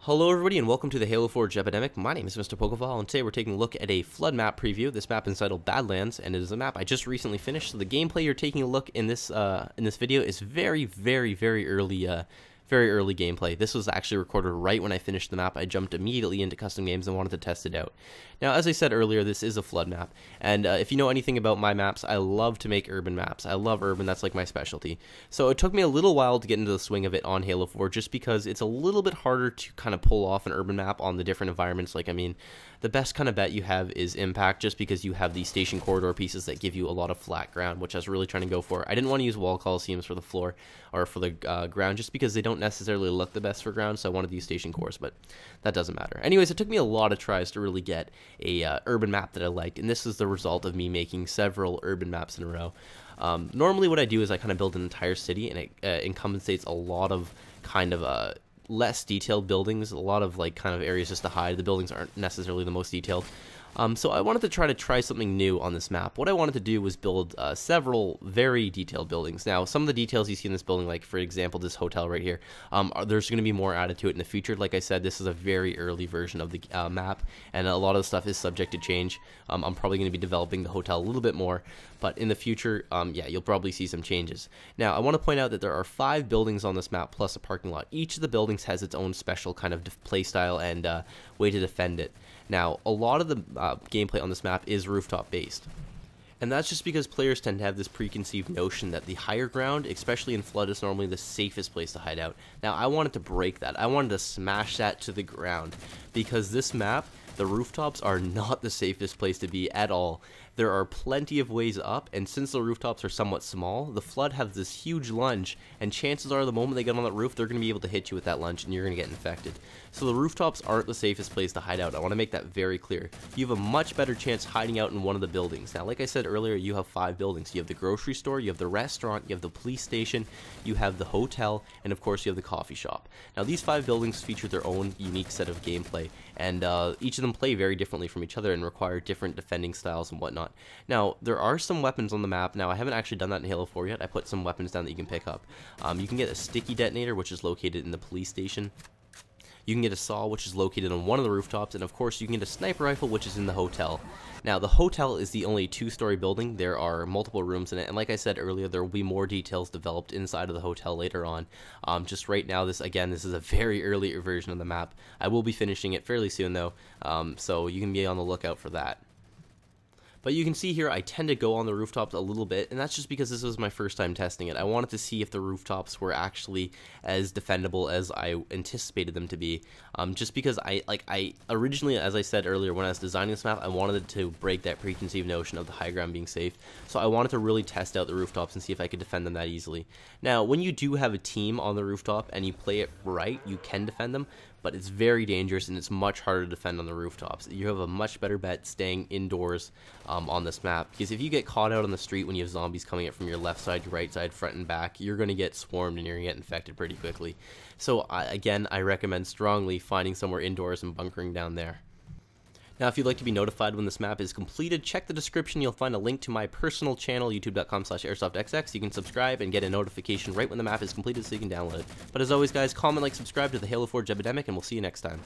Hello everybody and welcome to the Halo Forge Epidemic. My name is Mr. Pokephile and today we're taking a look at a flood map preview. This map is entitled Badlands and it is a map I just recently finished. So the gameplay you're taking a look in this video is very early gameplay. This was actually recorded right when I finished the map. I jumped immediately into custom games and wanted to test it out. Now, as I said earlier, this is a flood map, and if you know anything about my maps, I love to make urban maps. I love urban, that's like my specialty. So it took me a little while to get into the swing of it on Halo 4, just because it's a little bit harder to kind of pull off an urban map on the different environments. Like, I mean, the best kind of bet you have is Impact, just because you have these station corridor pieces that give you a lot of flat ground, which I was really trying to go for. I didn't want to use wall coliseums for the floor, or for the ground, just because they don't necessarily look the best for ground, so I wanted to use station cores, but that doesn't matter. Anyways, it took me a lot of tries to really get a urban map that I liked, and this is the result of me making several urban maps in a row. Normally what I do is I kind of build an entire city, and it encapsulates a lot of kind of less detailed buildings, a lot of like kind of areas just to hide. The buildings aren't necessarily the most detailed. So I wanted to try something new on this map. What I wanted to do was build several very detailed buildings. Now, some of the details you see in this building, like for example this hotel right here, there's going to be more added to it in the future. Like I said, this is a very early version of the map, and a lot of the stuff is subject to change. I'm probably going to be developing the hotel a little bit more, but in the future, yeah, you'll probably see some changes. Now, I want to point out that there are 5 buildings on this map plus a parking lot. Each of the buildings has its own special kind of play style and way to defend it. Now, a lot of the gameplay on this map is rooftop based. And that's just because players tend to have this preconceived notion that the higher ground, especially in Flood, is normally the safest place to hide out. Now, I wanted to break that. I wanted to smash that to the ground, because this map, the rooftops are not the safest place to be at all. There are plenty of ways up, and since the rooftops are somewhat small, the Flood has this huge lunge, and chances are the moment they get on that roof, they're going to be able to hit you with that lunge, and you're going to get infected. So the rooftops aren't the safest place to hide out. I want to make that very clear. You have a much better chance hiding out in one of the buildings. Now, like I said earlier, you have 5 buildings. You have the grocery store, you have the restaurant, you have the police station, you have the hotel, and of course you have the coffee shop. Now, these 5 buildings feature their own unique set of gameplay, and each of them play very differently from each other and require different defending styles and whatnot. Now, there are some weapons on the map. Now, I haven't actually done that in Halo 4 yet. I put some weapons down that you can pick up. You can get a sticky detonator, which is located in the police station. You can get a saw, which is located on one of the rooftops, and of course you can get a sniper rifle, which is in the hotel. Now, the hotel is the only 2-story building. There are multiple rooms in it, and like I said earlier, there will be more details developed inside of the hotel later on. Just right now, this is a very early version of the map. I will be finishing it fairly soon though, so you can be on the lookout for that. But you can see here I tend to go on the rooftops a little bit, and that's just because this was my first time testing it. I wanted to see if the rooftops were actually as defendable as I anticipated them to be. Just because I originally, as I said earlier, when I was designing this map, I wanted to break that preconceived notion of the high ground being safe. So I wanted to really test out the rooftops and see if I could defend them that easily. Now, when you do have a team on the rooftop and you play it right, you can defend them, but it's very dangerous and it's much harder to defend on the rooftops. You have a much better bet staying indoors on this map, because if you get caught out on the street when you have zombies coming up from your left side, your right side, front and back, you're going to get swarmed and you're going to get infected pretty quickly. So again, I recommend strongly finding somewhere indoors and bunkering down there. Now, if you'd like to be notified when this map is completed, check the description. You'll find a link to my personal channel, youtube.com/airsoftxx. You can subscribe and get a notification right when the map is completed so you can download it. But as always, guys, comment, like, subscribe to the Halo Forge Epidemic, and we'll see you next time.